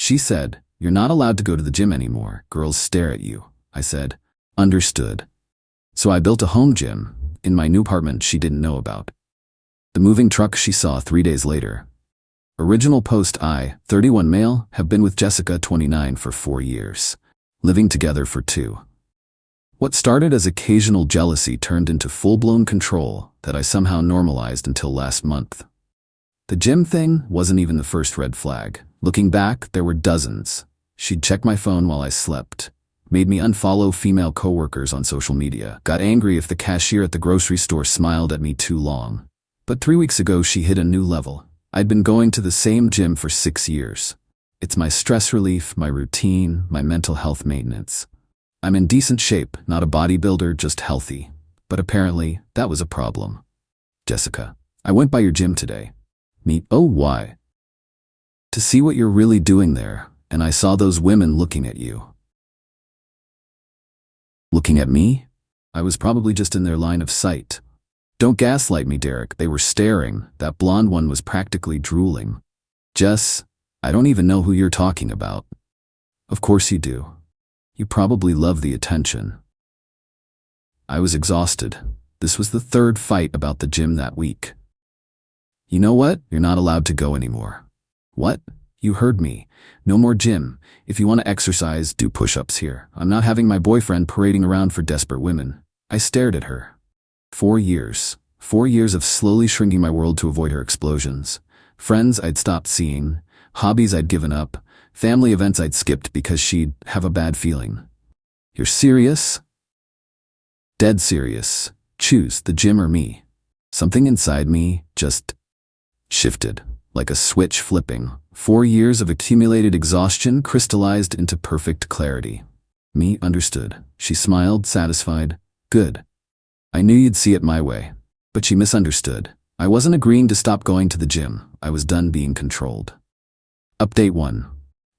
She said, "You're not allowed to go to the gym anymore. Girls stare at you." I said, "Understood." So I built a home gym in my new apartment she didn't know about. The moving truck she saw 3 days later. Original post: I, 31 male, have been with Jessica, 29, for 4 years. Living together for 2. What started as occasional jealousy turned into full-blown control that I somehow normalized until last month. The gym thing wasn't even the first red flag. Looking back, there were dozens. She'd check my phone while I slept, made me unfollow female coworkers on social media, got angry if the cashier at the grocery store smiled at me too long. But 3 weeks ago she hit a new level. I'd been going to the same gym for 6 years. It's my stress relief, my routine, my mental health maintenance. I'm in decent shape, not a bodybuilder, just healthy. But apparently, that was a problem. Jessica, I went by your gym today. Me, oh, why? To see what you're really doing there, and I saw those women looking at you. Looking at me? I was probably just in their line of sight. Don't gaslight me, Derek. They were staring. That blonde one was practically drooling. Jess, I don't even know who you're talking about. Of course you do. You probably love the attention. I was exhausted. This was the 3rd fight about the gym that week. You know what? You're not allowed to go anymore. What? You heard me. No more gym. If you want to exercise, do push-ups here. I'm not having my boyfriend parading around for desperate women. I stared at her. 4 years. 4 years of slowly shrinking my world to avoid her explosions. Friends I'd stopped seeing. Hobbies I'd given up. Family events I'd skipped because she'd have a bad feeling. You're serious? Dead serious. Choose the gym or me. Something inside me just shifted, like a switch flipping. 4 years of accumulated exhaustion crystallized into perfect clarity. Me understood. She smiled, satisfied. Good. I knew you'd see it my way. But she misunderstood. I wasn't agreeing to stop going to the gym. I was done being controlled. Update 1.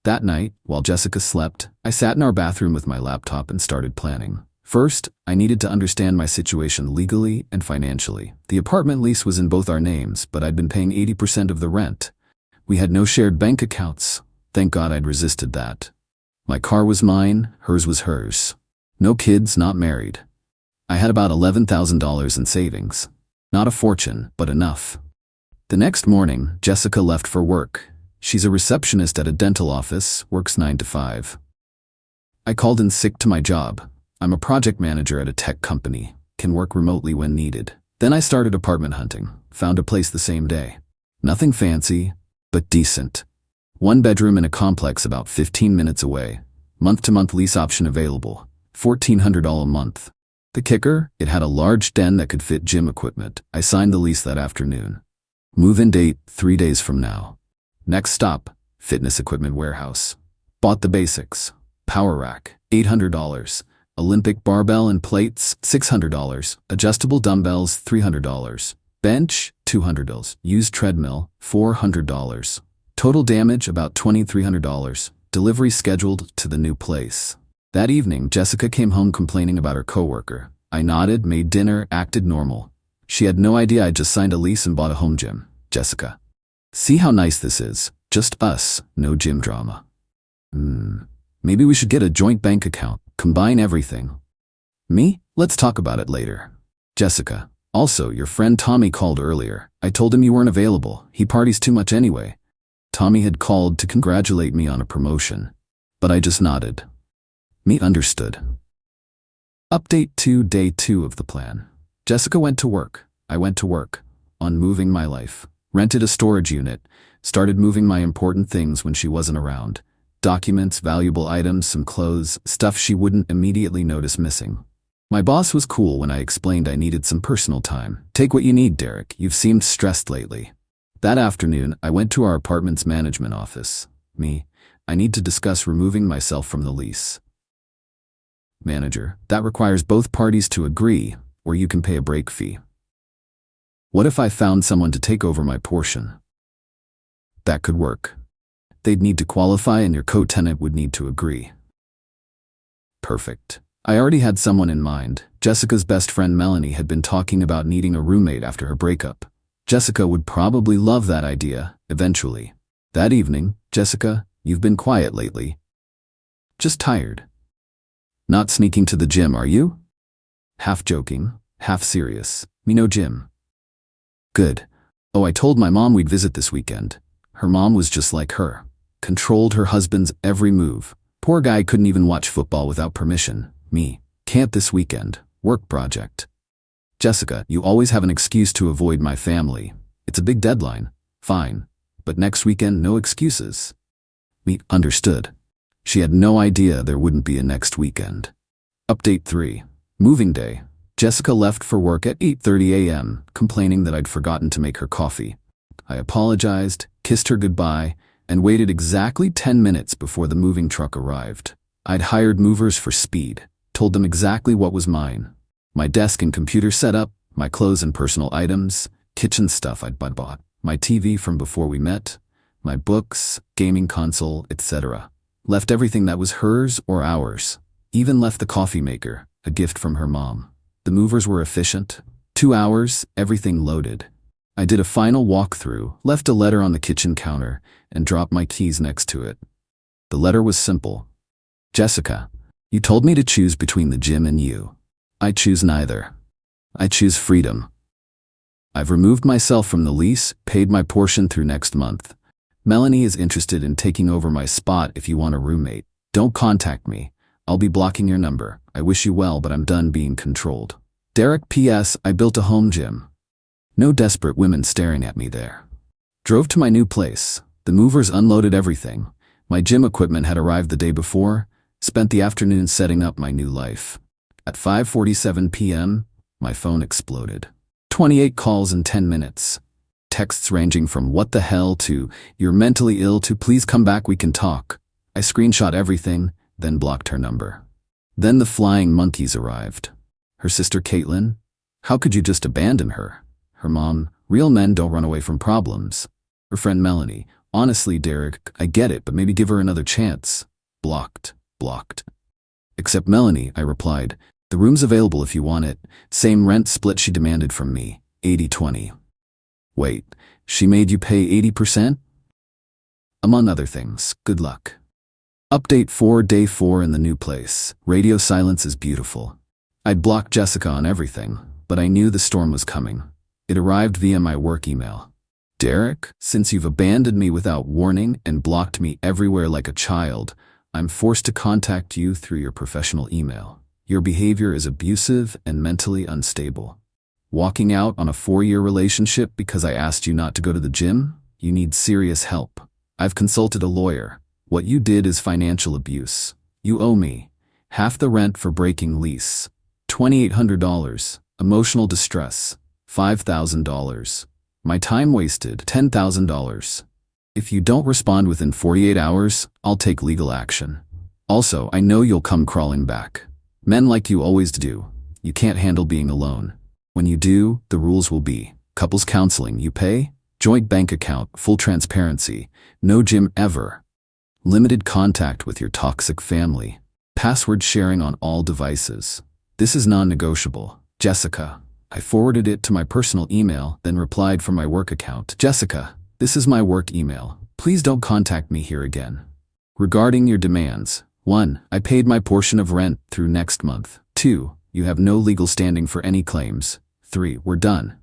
That night, while Jessica slept, I sat in our bathroom with my laptop and started planning. First, I needed to understand my situation legally and financially. The apartment lease was in both our names, but I'd been paying 80% of the rent. We had no shared bank accounts. Thank God I'd resisted that. My car was mine, hers was hers. No kids, not married. I had about $11,000 in savings. Not a fortune, but enough. The next morning, Jessica left for work. She's a receptionist at a dental office, works 9 to 5. I called in sick to my job. I'm a project manager at a tech company, can work remotely when needed. Then I started apartment hunting, found a place the same day. Nothing fancy, but decent. 1 bedroom in a complex about 15 minutes away. Month-to-month lease option available. $1,400 a month. The kicker, it had a large den that could fit gym equipment. I signed the lease that afternoon. Move-in date, 3 days from now. Next stop, fitness equipment warehouse. Bought the basics. Power rack, $800. Olympic barbell and plates, $600. Adjustable dumbbells, $300. Bench, $200. Used treadmill, $400. Total damage, about $2,300. Delivery scheduled to the new place. That evening, Jessica came home complaining about her coworker. I nodded, made dinner, acted normal. She had no idea I'd just signed a lease and bought a home gym. Jessica. See how nice this is? Just us, no gym drama. Maybe we should get a joint bank account, combine everything. Me? Let's talk about it later. Jessica. Also, your friend Tommy called earlier. I told him you weren't available. He parties too much anyway. Tommy had called to congratulate me on a promotion. But I just nodded. Me understood. Update 2, day 2 of the plan. Jessica went to work. I went to work. On moving my life. Rented a storage unit. Started moving my important things when she wasn't around. Documents, valuable items, some clothes, stuff she wouldn't immediately notice missing. My boss was cool when I explained I needed some personal time. Take what you need, Derek. You've seemed stressed lately. That afternoon, I went to our apartment's management office. Me. I need to discuss removing myself from the lease. Manager. That requires both parties to agree, or you can pay a break fee. What if I found someone to take over my portion? That could work. They'd need to qualify and your co-tenant would need to agree. Perfect. I already had someone in mind. Jessica's best friend Melanie had been talking about needing a roommate after her breakup. Jessica would probably love that idea, eventually. That evening, Jessica, You've been quiet lately. Just tired. Not sneaking to the gym, are you? Half joking, half serious. Me no gym. Good. Oh, I told my mom we'd visit this weekend. Her mom was just like her. Controlled her husband's every move. Poor guy couldn't even watch football without permission. Me. Can't this weekend. Work project. Jessica, you always have an excuse to avoid my family. It's a big deadline. Fine. But next weekend, no excuses. Me. Understood. She had no idea there wouldn't be a next weekend. Update 3. Moving day. Jessica left for work at 8:30 a.m., complaining that I'd forgotten to make her coffee. I apologized, kissed her goodbye, and waited exactly 10 minutes before the moving truck arrived. I'd hired movers for speed, told them exactly what was mine. My desk and computer setup, my clothes and personal items, kitchen stuff I'd bought, my TV from before we met, my books, gaming console, etc. Left everything that was hers or ours. Even left the coffee maker, a gift from her mom. The movers were efficient. 2 hours, everything loaded. I did a final walkthrough, left a letter on the kitchen counter, and dropped my keys next to it. The letter was simple. Jessica, you told me to choose between the gym and you. I choose neither. I choose freedom. I've removed myself from the lease, paid my portion through next month. Melanie is interested in taking over my spot if you want a roommate. Don't contact me. I'll be blocking your number. I wish you well, but I'm done being controlled. Derek, P.S. I built a home gym. No desperate women staring at me there. Drove to my new place. The movers unloaded everything. My gym equipment had arrived the day before. Spent the afternoon setting up my new life. At 5:47 p.m., my phone exploded. 28 calls in 10 minutes. Texts ranging from "what the hell" to "you're mentally ill" to "please come back, we can talk." I screenshot everything, then blocked her number. Then the flying monkeys arrived. Her sister Caitlin. How could you just abandon her? Her mom. Real men don't run away from problems. Her friend Melanie. Honestly, Derek, I get it, but maybe give her another chance. Blocked. Except Melanie, I replied. The room's available if you want it. Same rent split she demanded from me. 80-20. Wait, she made you pay 80%? Among other things. Good luck. Update 4, day 4 in the new place. Radio silence is beautiful. I'd blocked Jessica on everything, but I knew the storm was coming. It arrived via my work email. Derek, since you've abandoned me without warning and blocked me everywhere like a child, I'm forced to contact you through your professional email. Your behavior is abusive and mentally unstable. Walking out on a 4-year relationship because I asked you not to go to the gym? You need serious help. I've consulted a lawyer. What you did is financial abuse. You owe me half the rent for breaking lease, $2,800, emotional distress, $5,000, my time wasted, $10,000. If you don't respond within 48 hours, I'll take legal action. Also, I know you'll come crawling back. Men like you always do. You can't handle being alone. When you do, the rules will be couples counseling, you pay, joint bank account, full transparency, no gym ever, limited contact with your toxic family, password sharing on all devices. This is non-negotiable. Jessica. I forwarded it to my personal email, then replied from my work account. Jessica, this is my work email. Please don't contact me here again. Regarding your demands. 1. I paid my portion of rent through next month. 2. You have no legal standing for any claims. 3. We're done.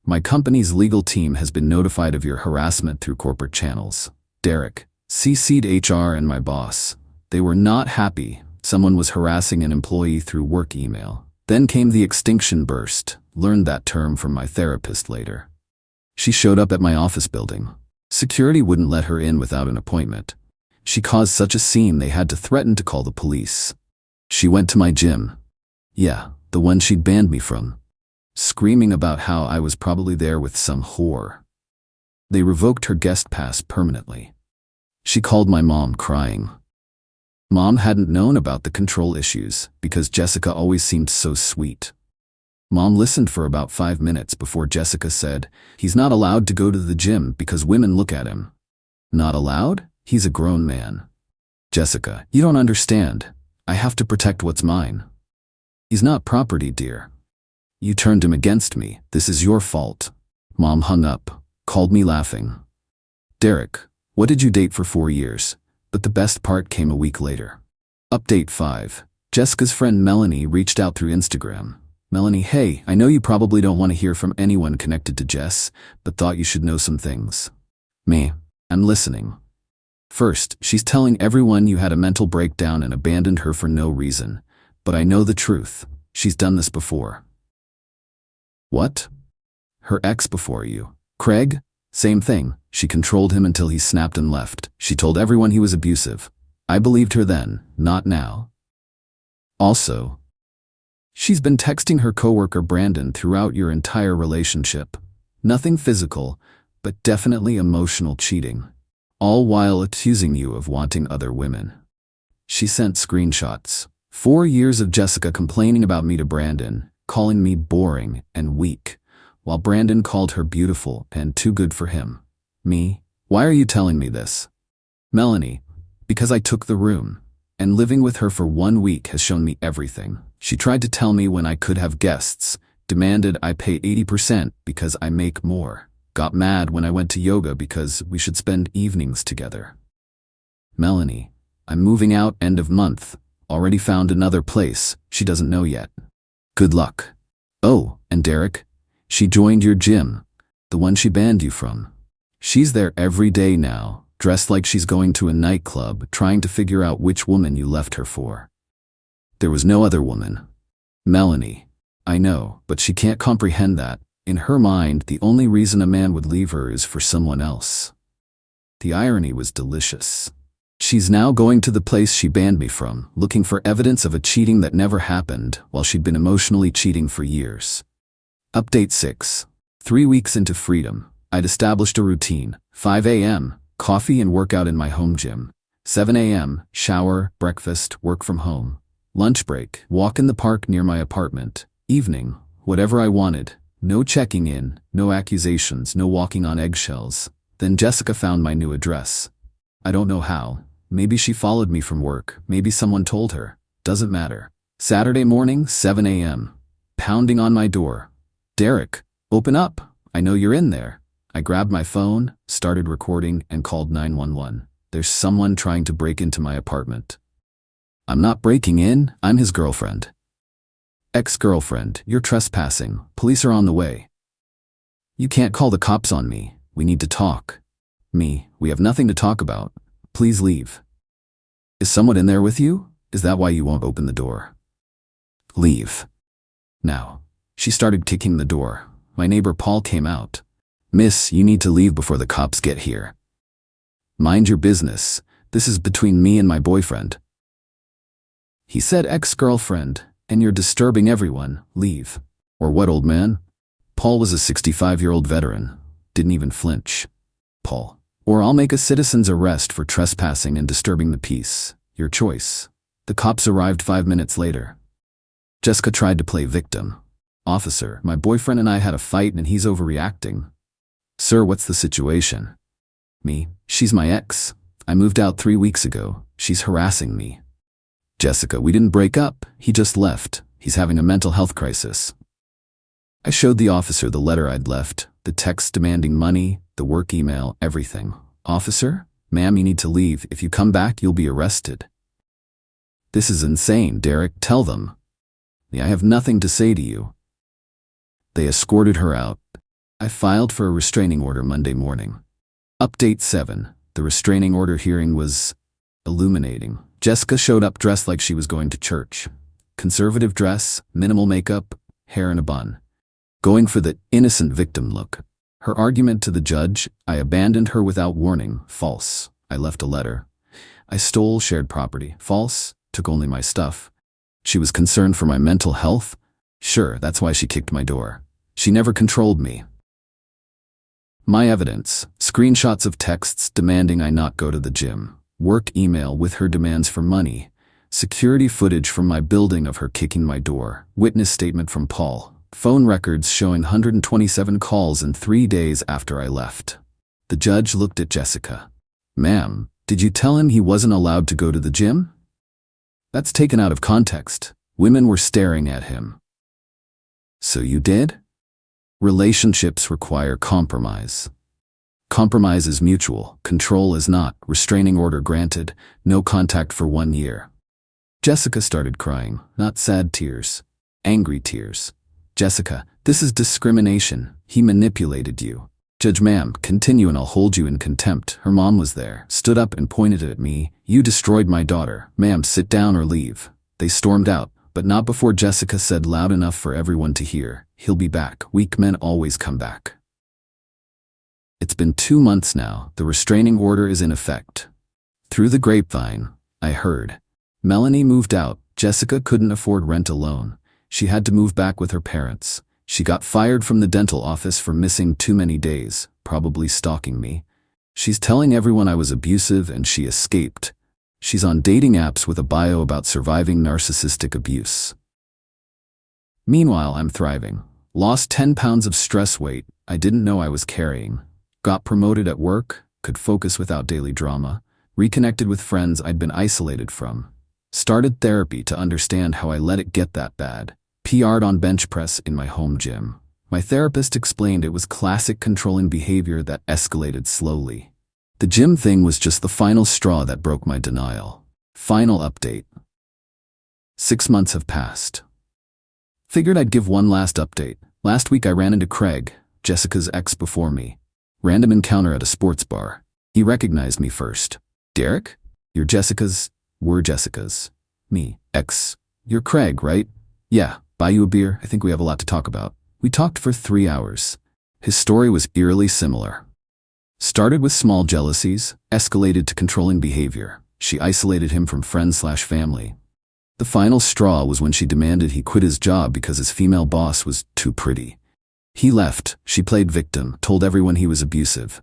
My company's legal team has been notified of your harassment through corporate channels. Derek. CC'd HR and my boss. They were not happy. Someone was harassing an employee through work email. Then came the extinction burst. Learned that term from my therapist later. She showed up at my office building. Security wouldn't let her in without an appointment. She caused such a scene they had to threaten to call the police. She went to my gym. Yeah, the one she'd banned me from. Screaming about how I was probably there with some whore. They revoked her guest pass permanently. She called my mom crying. Mom hadn't known about the control issues because Jessica always seemed so sweet. Mom listened for about 5 minutes before Jessica said, "He's not allowed to go to the gym because women look at him." Not allowed? He's a grown man. Jessica, you don't understand. I have to protect what's mine. He's not property, dear. You turned him against me. This is your fault. Mom hung up, called me laughing. Derek, what did you date for 4 years? But the best part came a week later. Update 5. Jessica's friend Melanie reached out through Instagram. Melanie, hey, I know you probably don't want to hear from anyone connected to Jess, but thought you should know some things. Me, I'm listening. First, she's telling everyone you had a mental breakdown and abandoned her for no reason. But I know the truth. She's done this before. What? Her ex before you. Craig? Same thing. She controlled him until he snapped and left. She told everyone he was abusive. I believed her then, not now. Also, she's been texting her coworker Brandon throughout your entire relationship. Nothing physical, but definitely emotional cheating. All while accusing you of wanting other women. She sent screenshots. 4 years of Jessica complaining about me to Brandon, calling me boring and weak, while Brandon called her beautiful and too good for him. Me? Why are you telling me this? Melanie, because I took the room, and living with her for 1 week has shown me everything. She tried to tell me when I could have guests, demanded I pay 80% because I make more, got mad when I went to yoga because we should spend evenings together. Melanie, I'm moving out end of month, already found another place, she doesn't know yet. Good luck. Oh, and Derek, she joined your gym, the one she banned you from. She's there every day now, dressed like she's going to a nightclub, trying to figure out which woman you left her for. There was no other woman. Melanie, I know, but she can't comprehend that. In her mind, the only reason a man would leave her is for someone else. The irony was delicious. She's now going to the place she banned me from, looking for evidence of a cheating that never happened, while she'd been emotionally cheating for years. Update 6. 3 weeks into freedom, I'd established a routine. 5 a.m., coffee and workout in my home gym. 7 a.m., shower, breakfast, work from home. Lunch break, walk in the park near my apartment. Evening, whatever I wanted. No checking in, no accusations, no walking on eggshells. Then Jessica found my new address. I don't know how. Maybe she followed me from work. Maybe someone told her. Doesn't matter. Saturday morning, 7 a.m. Pounding on my door. Derek, open up. I know you're in there. I grabbed my phone, started recording, and called 911. There's someone trying to break into my apartment. I'm not breaking in. I'm his girlfriend. Ex-girlfriend, you're trespassing. Police are on the way. You can't call the cops on me. We need to talk. Me, we have nothing to talk about. Please leave. Is someone in there with you? Is that why you won't open the door? Leave. Now. She started kicking the door. My neighbor Paul came out. Miss, you need to leave before the cops get here. Mind your business. This is between me and my boyfriend. He said ex-girlfriend, and you're disturbing everyone. Leave. Or what, old man? Paul was a 65-year-old veteran. Didn't even flinch. Paul. Or I'll make a citizen's arrest for trespassing and disturbing the peace. Your choice. The cops arrived 5 minutes later. Jessica tried to play victim. Officer, my boyfriend and I had a fight and he's overreacting. Sir, what's the situation? Me, she's my ex. I moved out 3 weeks ago. She's harassing me. Jessica, we didn't break up. He just left. He's having a mental health crisis. I showed the officer the letter I'd left, the text demanding money, the work email, everything. Officer, ma'am, you need to leave. If you come back, you'll be arrested. This is insane, Derek. Tell them. I have nothing to say to you. They escorted her out. I filed for a restraining order Monday morning. Update 7. The restraining order hearing was illuminating. Jessica showed up dressed like she was going to church. Conservative dress, minimal makeup, hair in a bun. Going for the innocent victim look. Her argument to the judge, I abandoned her without warning. False. I left a letter. I stole shared property. False. Took only my stuff. She was concerned for my mental health. Sure, that's why she kicked my door. She never controlled me. My evidence, screenshots of texts demanding I not go to the gym, work email with her demands for money, security footage from my building of her kicking my door, witness statement from Paul, phone records showing 127 calls in 3 days after I left. The judge looked at Jessica. Ma'am, did you tell him he wasn't allowed to go to the gym? That's taken out of context. Women were staring at him. So you did? Relationships require compromise. Compromise is mutual, control is not. Restraining order granted, no contact for 1 year. Jessica started crying, not sad tears, angry tears. Jessica, this is discrimination. He manipulated you. Judge, ma'am, continue and I'll hold you in contempt. Her mom was there, stood up and pointed at me. You destroyed my daughter. Ma'am, sit down or leave. They stormed out, but not before Jessica said loud enough for everyone to hear, he'll be back. Weak men always come back. It's been 2 months now. The restraining order is in effect. Through the grapevine, I heard. Melanie moved out. Jessica couldn't afford rent alone. She had to move back with her parents. She got fired from the dental office for missing too many days, probably stalking me. She's telling everyone I was abusive and she escaped. She's on dating apps with a bio about surviving narcissistic abuse. Meanwhile, I'm thriving. Lost 10 pounds of stress weight I didn't know I was carrying. Got promoted at work, could focus without daily drama. Reconnected with friends I'd been isolated from. Started therapy to understand how I let it get that bad. PR'd on bench press in my home gym. My therapist explained it was classic controlling behavior that escalated slowly. The gym thing was just the final straw that broke my denial. Final update. 6 months have passed. Figured I'd give one last update. Last week I ran into Craig, Jessica's ex before me. Random encounter at a sports bar. He recognized me first. Derek? You're Jessica's? We're Jessica's. Me. Ex. You're Craig, right? Yeah. Buy you a beer? I think we have a lot to talk about. We talked for 3 hours. His story was eerily similar. Started with small jealousies, escalated to controlling behavior. She isolated him from friends/family. The final straw was when she demanded he quit his job because his female boss was too pretty. He left, she played victim, told everyone he was abusive.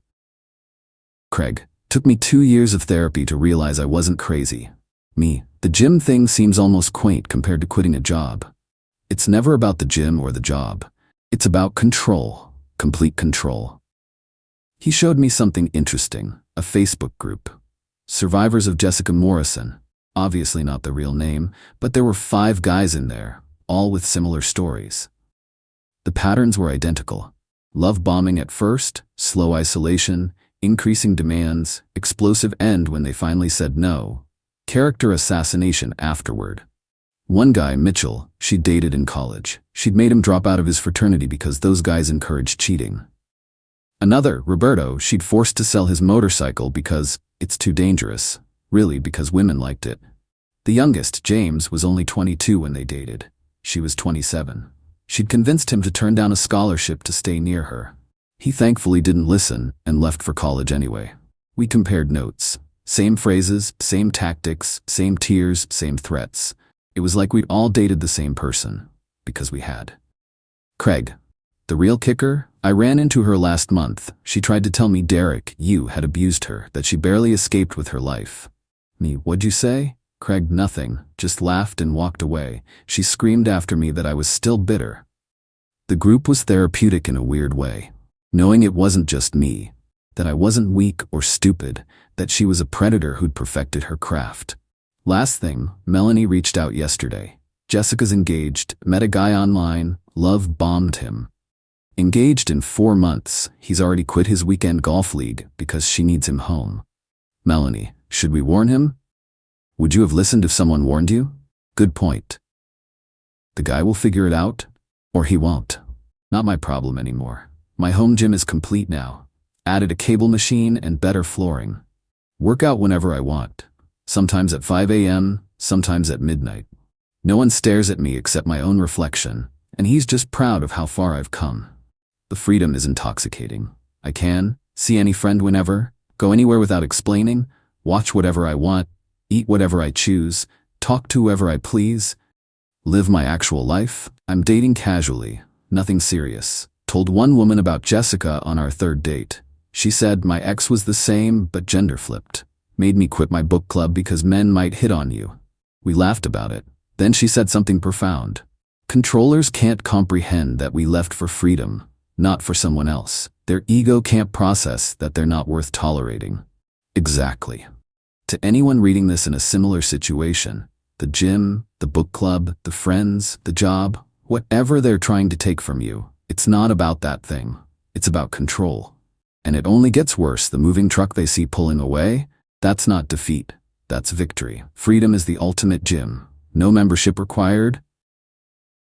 Craig. Took me 2 years of therapy to realize I wasn't crazy. Me. The gym thing seems almost quaint compared to quitting a job. It's never about the gym or the job. It's about control, complete control. He showed me something interesting, a Facebook group. Survivors of Jessica Morrison. Obviously not the real name, but there were 5 guys in there, all with similar stories. The patterns were identical. Love bombing at first, slow isolation, increasing demands, explosive end when they finally said no, character assassination afterward. One guy, Mitchell, she'd dated in college. She'd made him drop out of his fraternity because those guys encouraged cheating. Another, Roberto, she'd forced to sell his motorcycle because it's too dangerous, really because women liked it. The youngest, James, was only 22 when they dated. She was 27. She'd convinced him to turn down a scholarship to stay near her. He thankfully didn't listen and left for college anyway. We compared notes. Same phrases, same tactics, same tears, same threats. It was like we'd all dated the same person. Because we had. Craig. The real kicker? I ran into her last month. She tried to tell me Derek, you, had abused her, that she barely escaped with her life. Me, what'd you say? Craig, nothing, just laughed and walked away. She screamed after me that I was still bitter. The group was therapeutic in a weird way. Knowing it wasn't just me, that I wasn't weak or stupid, that she was a predator who'd perfected her craft. Last thing, Melanie reached out yesterday. Jessica's engaged, met a guy online, love bombed him. Engaged in 4 months, he's already quit his weekend golf league because she needs him home. Melanie, should we warn him? Would you have listened if someone warned you? Good point. The guy will figure it out, or he won't. Not my problem anymore. My home gym is complete now. Added a cable machine and better flooring. Work out whenever I want. Sometimes at 5 a.m., sometimes at midnight. No one stares at me except my own reflection, and he's just proud of how far I've come. The freedom is intoxicating. I can see any friend whenever, go anywhere without explaining, watch whatever I want, eat whatever I choose, talk to whoever I please, live my actual life. I'm dating casually, nothing serious. Told one woman about Jessica on our 3rd date. She said my ex was the same but gender flipped. Made me quit my book club because men might hit on you. We laughed about it. Then she said something profound. Controllers can't comprehend that we left for freedom, not for someone else. Their ego can't process that they're not worth tolerating. Exactly. To anyone reading this in a similar situation, the gym, the book club, the friends, the job, whatever they're trying to take from you, it's not about that thing. It's about control. And it only gets worse. The moving truck they see pulling away, that's not defeat, that's victory. Freedom is the ultimate gym. No membership required,